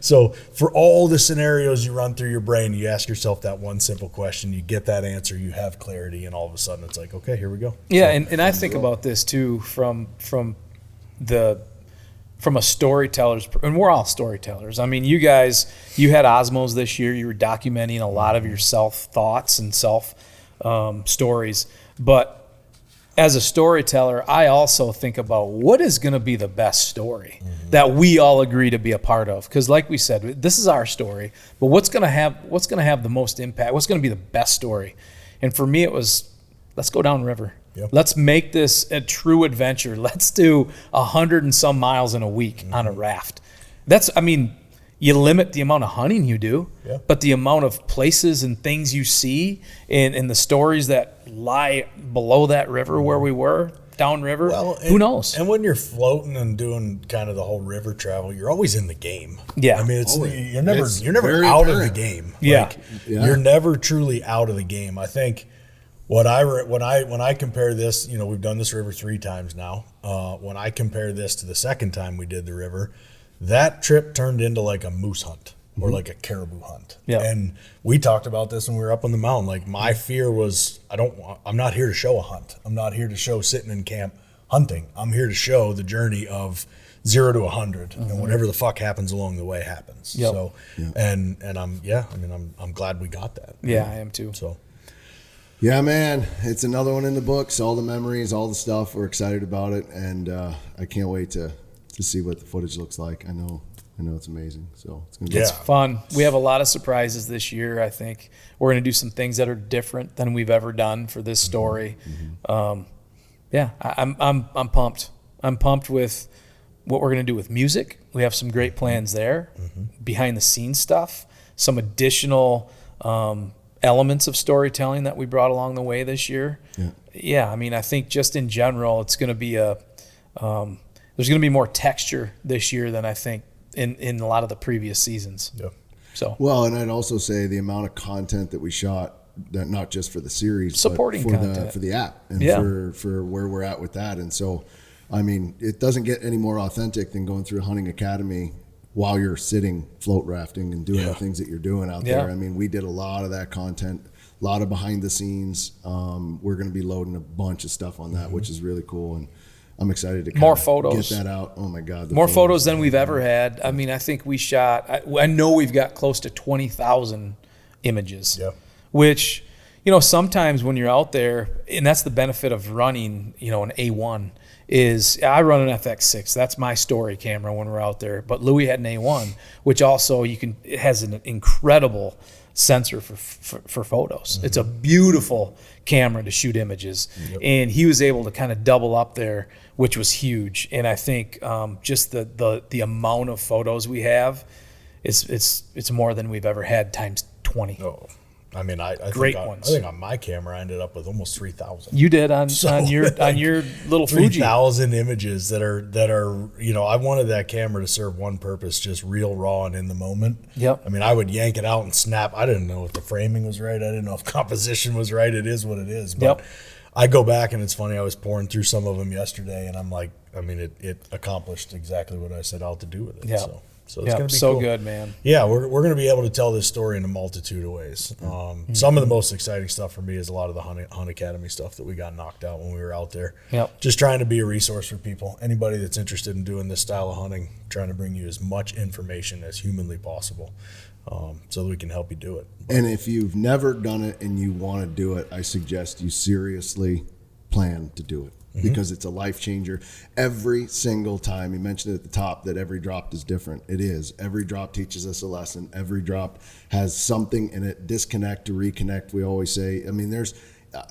So for all the scenarios you run through your brain, you ask yourself that one simple question, you get that answer, you have clarity, and all of a sudden it's like, okay, here we go. Yeah, and I think about this too from a storyteller's, and we're all storytellers. I mean, you guys, you had Osmos this year. You were documenting a lot of your self-thoughts and self-stories. But as a storyteller, I also think about what is going to be the best story that we all agree to be a part of. Because like we said, this is our story, but what's going to have the most impact? What's going to be the best story? And for me, it was, let's go downriver. Yep. Let's make this a true adventure. Let's do 100 and some miles in a week on a raft. You limit the amount of hunting you do, but the amount of places and things you see and the stories that lie below that river where we were, downriver, who knows? And when you're floating and doing kind of the whole river travel, you're always in the game. Yeah. I mean, you're never out of the game. Yeah. You're never truly out of the game. I think when I compare this, we've done this river 3 times now. When I compare this to the second time we did the river, that trip turned into like a moose hunt or like a caribou hunt. Yeah. And we talked about this when we were up on the mountain. Like, my fear was, I'm not here to show a hunt. I'm not here to show sitting in camp hunting. I'm here to show the journey of 0 to 100, and whatever the fuck happens along the way happens. Yep. So, and I'm glad we got that. Yeah, I am too. So. Yeah, man, it's another one in the books. All the memories, all the stuff. We're excited about it, and I can't wait to see what the footage looks like. I know it's amazing. So it's gonna be It's fun. We have a lot of surprises this year. I think we're gonna do some things that are different than we've ever done for this story. I'm pumped. I'm pumped with what we're gonna do with music. We have some great plans there, behind the scenes stuff, some additional elements of storytelling that we brought along the way this year. I mean, I think just in general, it's gonna be there's going to be more texture this year than I think in a lot of the previous seasons. Yeah. So and I'd also say the amount of content that we shot, that not just for the series, supporting but content for the app and for where we're at with that. And so, I mean, it doesn't get any more authentic than going through Hunting Academy while you're sitting float rafting and doing the things that you're doing out there. I mean, we did a lot of that content, a lot of behind the scenes. We're going to be loading a bunch of stuff on that, which is really cool. And I'm excited to more photos. Get that out. Oh my God. More photos than we've ever had. I mean, I think we shot, I know we've got close to 20,000 images, which, sometimes when you're out there, and that's the benefit of running, an A1, is I run an FX6. That's my story camera when we're out there. But Louis had an A1, which also it has an incredible sensor for photos. It's a beautiful camera to shoot images, and he was able to kind of double up there, which was huge. And I think just the amount of photos we have, it's more than we've ever had times 20. I mean, I Great think ones. I think on my camera I ended up with almost 3,000. You did on your little Fuji. 3,000 images that are I wanted that camera to serve one purpose, just real, raw, and in the moment. Yep. I mean, I would yank it out and snap. I didn't know if the framing was right. I didn't know if composition was right. It is what it is. But Yep. I go back, and it's funny. I was pouring through some of them yesterday, and I'm like, I mean, it accomplished exactly what I set out to do with it. Yeah. So it's going to be so cool. good, man. Yeah, we're going to be able to tell this story in a multitude of ways. Some of the most exciting stuff for me is a lot of the Hunt Academy stuff that we got knocked out when we were out there. Yep. Just trying to be a resource for people. Anybody that's interested in doing this style of hunting, trying to bring you as much information as humanly possible so that we can help you do it. And if you've never done it and you want to do it, I suggest you seriously plan to do it. Because it's a life changer every single time. You mentioned at the top that every drop is different. It is. Every drop teaches us a lesson. Every drop has something in it. Disconnect to reconnect, we always say. I mean,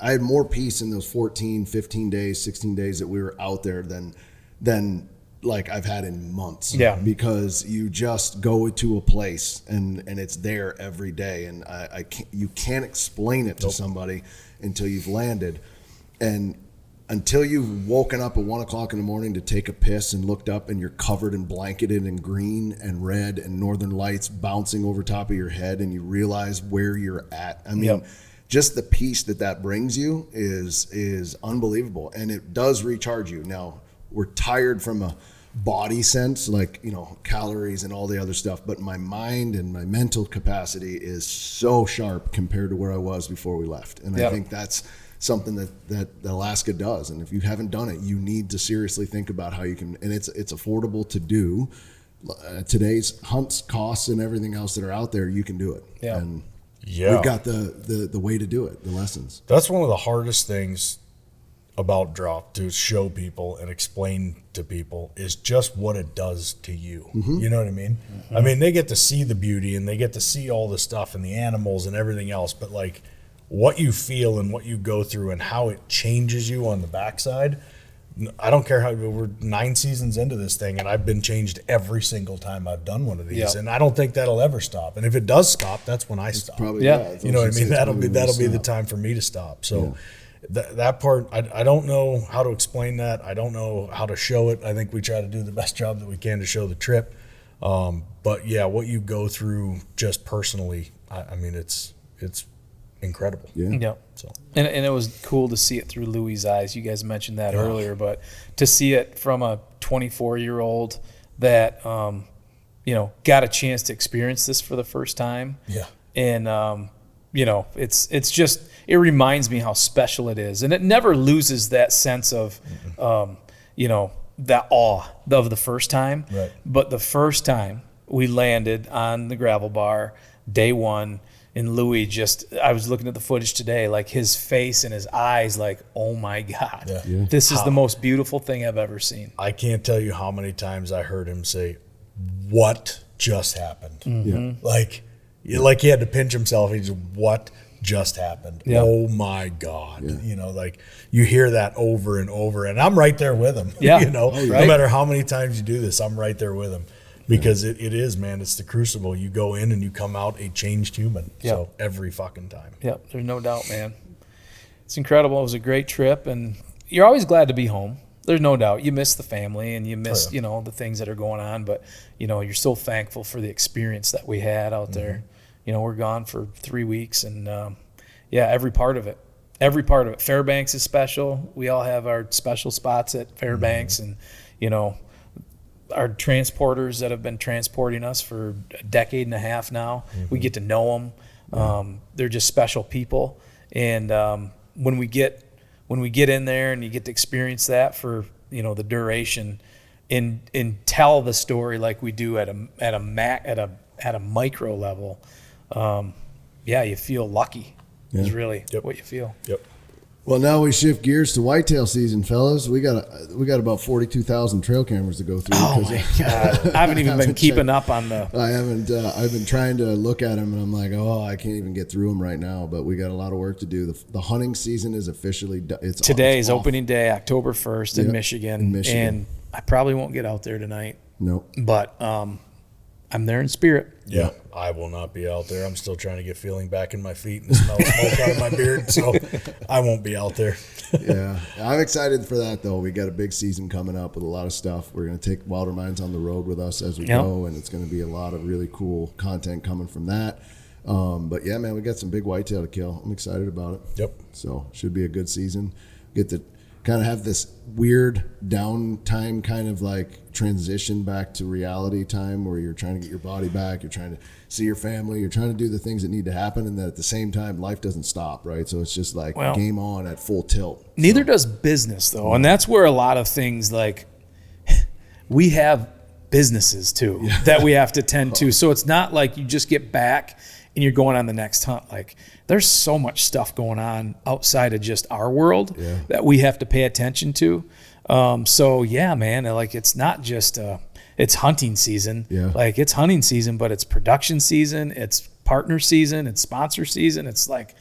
I had more peace in those 14, 15 days, 16 days that we were out there than like I've had in months. Yeah. Because you just go to a place and it's there every day. And you can't explain it to somebody until you've landed. And until you've woken up at 1 o'clock in the morning to take a piss and looked up and you're covered and blanketed in green and red and northern lights bouncing over top of your head and you realize where you're at. I mean, just the peace that brings you is unbelievable. And it does recharge you. Now, we're tired from a body sense, like, calories and all the other stuff, but my mind and my mental capacity is so sharp compared to where I was before we left. And I think that's something that Alaska does. And if you haven't done it, you need to seriously think about how you can, and it's affordable to do. Today's hunts, costs, and everything else that are out there, you can do it. Yeah. And we've got the way to do it, the lessons. That's one of the hardest things about drop to show people and explain to people is just what it does to you. You know what I mean? I mean, they get to see the beauty and they get to see all the stuff and the animals and everything else, but like what you feel and what you go through and how it changes you on the backside. I don't care how we're 9 seasons into this thing and I've been changed every single time I've done one of these. And I don't think that'll ever stop. And if it does stop, that's when I stop. Probably, You know what I mean? That'll be the time for me to stop. So that part, I don't know how to explain that. I don't know how to show it. I think we try to do the best job that we can to show the trip. But yeah, what you go through just personally, I mean, it's incredible. Yeah. So and it was cool to see it through Louie's eyes. You guys mentioned that earlier, but to see it from a 24-year-old that got a chance to experience this for the first time. Yeah. And it's just, it reminds me how special it is, and it never loses that sense of that awe of the first time. Right. But the first time we landed on the gravel bar, day one. And Louis I was looking at the footage today, like his face and his eyes, like, oh my God, this is the most beautiful thing I've ever seen. I can't tell you how many times I heard him say, "What just happened?" Like he had to pinch himself. He said, "What just happened?" Oh my God. Like you hear that over and over, and I'm right there with him. No matter how many times you do this, I'm right there with him. Because it is, man. It's the crucible. You go in and you come out a changed human. So every fucking time. Yep, there's no doubt, man. It's incredible. It was a great trip, and you're always glad to be home. There's no doubt. You miss the family, and you miss, the things that are going on. But, you're so thankful for the experience that we had out there. We're gone for 3 weeks, and, every part of it. Every part of it. Fairbanks is special. We all have our special spots at Fairbanks, and, our transporters that have been transporting us for a decade and a half now. We get to know them. They're just special people. And when we get in there and you get to experience that for the duration and tell the story like we do at a micro level, you feel lucky. Is really what you feel. Yep. Well, now we shift gears to whitetail season, fellas. We got about 42,000 trail cameras to go through. Oh my God! I haven't even been keeping up on the. I haven't. I've been trying to look at them, and I'm like, I can't even get through them right now. But we got a lot of work to do. The hunting season is officially. Today's opening day, October 1st in Michigan, and I probably won't get out there tonight. Nope. But I'm there in spirit. Yeah, I will not be out there. I'm still trying to get feeling back in my feet and smell smoke out of my beard, so I won't be out there. Yeah, I'm excited for that, though. We got a big season coming up with a lot of stuff. We're going to take Wilder Minds on the road with us as we go, and it's going to be a lot of really cool content coming from that. But, yeah, man, we got some big whitetail to kill. I'm excited about it. Yep. So should be a good season. Get to kind of have this weird downtime kind of like transition back to reality time where you're trying to get your body back, you're trying to see your family, you're trying to do the things that need to happen, and then at the same time life doesn't stop, right? So it's just like game on at full tilt. Neither does business, though, and that's where a lot of things like we have businesses too that we have to tend to. So it's not like you just get back and you're going on the next hunt. Like there's so much stuff going on outside of just our world that we have to pay attention to. So yeah, man, like it's not just it's hunting season. Like it's hunting season, but it's production season, it's partner season, it's sponsor season. It's like,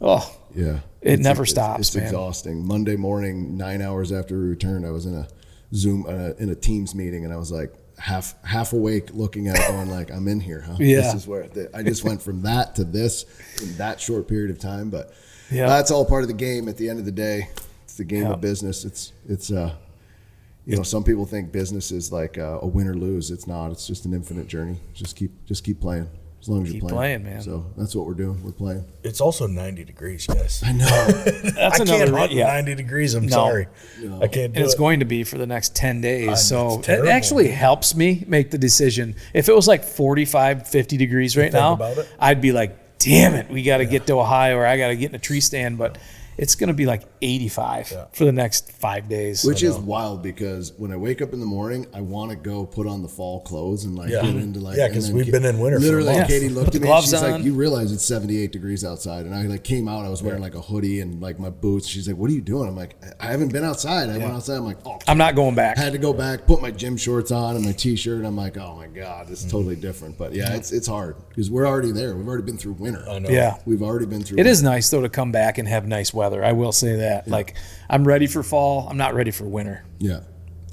it never stops. It's exhausting. Monday morning, 9 hours after we returned, I was in a Zoom in a Teams meeting, and I was like half awake, looking at it, going like, "I'm in here, huh? This is where I just went from that to this in that short period of time." But that's all part of the game. At the end of the day, it's the game of business. It's you know, some people think business is like a win or lose. It's not. It's just an infinite journey. Just keep playing. As long as you're playing, man. So that's what we're doing. We're playing. It's also 90 degrees, guys. I know. That's I can't hunt 90 degrees. I'm sorry. No. I can't do It's it. going to be for the next 10 days. So it actually helps me make the decision. If it was like 45, 50 degrees right now, I'd be like, damn it, we got to get to Ohio, or I got to get in a tree stand. But it's going to be like 85 for the next 5 days. Which is wild, because when I wake up in the morning, I want to go put on the fall clothes and like get into like because we've been in winter. Literally, for Katie looked at me and she's on. like, "You realize it's 78 degrees outside?" And I like came out. I was wearing like a hoodie and like my boots. She's like, "What are you doing?" I'm like, "I haven't been outside. I went outside." I'm like, "Oh, I'm not going back." I had to go back, put my gym shorts on and my t-shirt. I'm like, "Oh my god, it's totally different." But it's hard because we're already there. We've already been through winter. I know. Yeah, we've already been through. It is nice though to come back and have nice weather. I will say that. Like, I'm ready for fall. I'm not ready for winter. Yeah.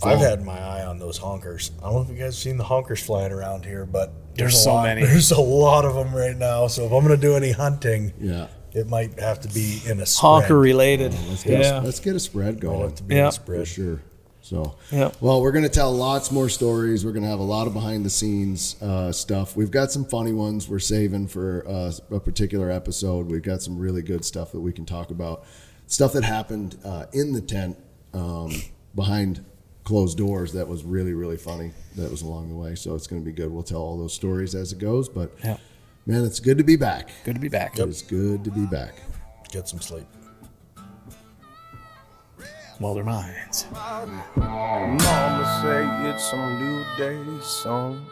I've had my eye on those honkers. I don't know if you guys have seen the honkers flying around here, but there's so many. There's a lot of them right now. So if I'm going to do any hunting, it might have to be in a spread. Honker related. Let's get a spread going. Have to be in a spread. For sure. So, well, we're going to tell lots more stories. We're going to have a lot of behind the scenes stuff. We've got some funny ones we're saving for a particular episode. We've got some really good stuff that we can talk about. Stuff that happened in the tent behind closed doors that was really, really funny. That was along the way. So it's going to be good. We'll tell all those stories as it goes. But, man, it's good to be back. Good to be back. It's good to be back. Get some sleep. Wilder Minds. Mama say it's a new day, son.